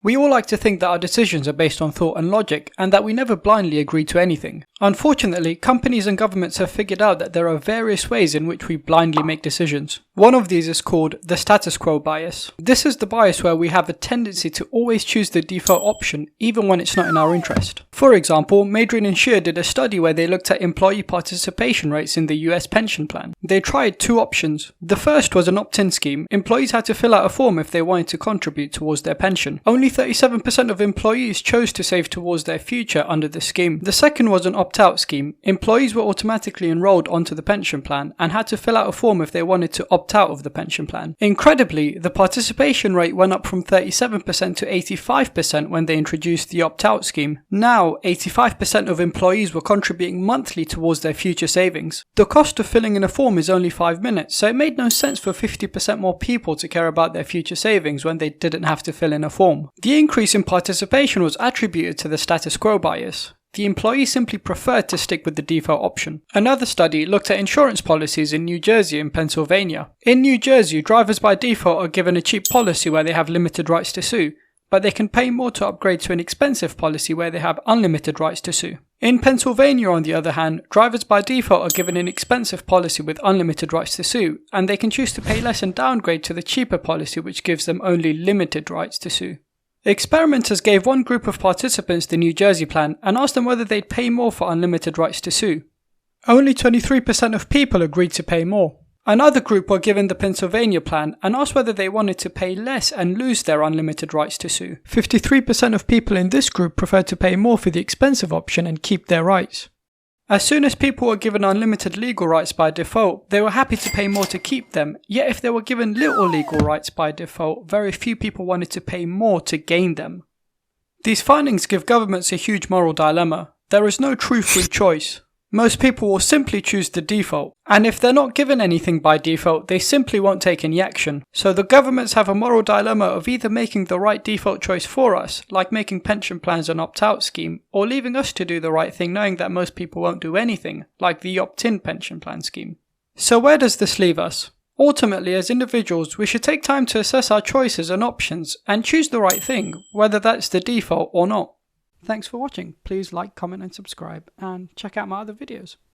We all like to think that our decisions are based on thought and logic, and that we never blindly agree to anything. Unfortunately, companies and governments have figured out that there are various ways in which we blindly make decisions. One of these is called the status quo bias. This is the bias where we have a tendency to always choose the default option, even when it's not in our interest. For example, Madrian and Shia did a study where they looked at employee participation rates in the US pension plan. They tried two options. The first was an opt-in scheme. Employees had to fill out a form if they wanted to contribute towards their pension. Only 37% of employees chose to save towards their future under the scheme. The second was an opt-out scheme. Employees were automatically enrolled onto the pension plan and had to fill out a form if they wanted to opt out of the pension plan. Incredibly, the participation rate went up from 37% to 85% when they introduced the opt-out scheme. Now, 85% of employees were contributing monthly towards their future savings. The cost of filling in a form is only 5 minutes, so it made no sense for 50% more people to care about their future savings when they didn't have to fill in a form. The increase in participation was attributed to the status quo bias. The employee simply preferred to stick with the default option. Another study looked at insurance policies in New Jersey and Pennsylvania. In New Jersey, drivers by default are given a cheap policy where they have limited rights to sue, but they can pay more to upgrade to an expensive policy where they have unlimited rights to sue. In Pennsylvania, on the other hand, drivers by default are given an expensive policy with unlimited rights to sue, and they can choose to pay less and downgrade to the cheaper policy which gives them only limited rights to sue. Experimenters gave one group of participants the New Jersey plan and asked them whether they'd pay more for unlimited rights to sue. Only 23% of people agreed to pay more. Another group were given the Pennsylvania plan and asked whether they wanted to pay less and lose their unlimited rights to sue. 53% of people in this group preferred to pay more for the expensive option and keep their rights. As soon as people were given unlimited legal rights by default, they were happy to pay more to keep them, yet if they were given little legal rights by default, very few people wanted to pay more to gain them. These findings give governments a huge moral dilemma. There is no true free choice. Most people will simply choose the default, and if they're not given anything by default, they simply won't take any action. So the governments have a moral dilemma of either making the right default choice for us, like making pension plans an opt-out scheme, or leaving us to do the right thing knowing that most people won't do anything, like the opt-in pension plan scheme. So where does this leave us? Ultimately, as individuals, we should take time to assess our choices and options, and choose the right thing, whether that's the default or not. Thanks for watching. Please like, comment and subscribe, and check out my other videos.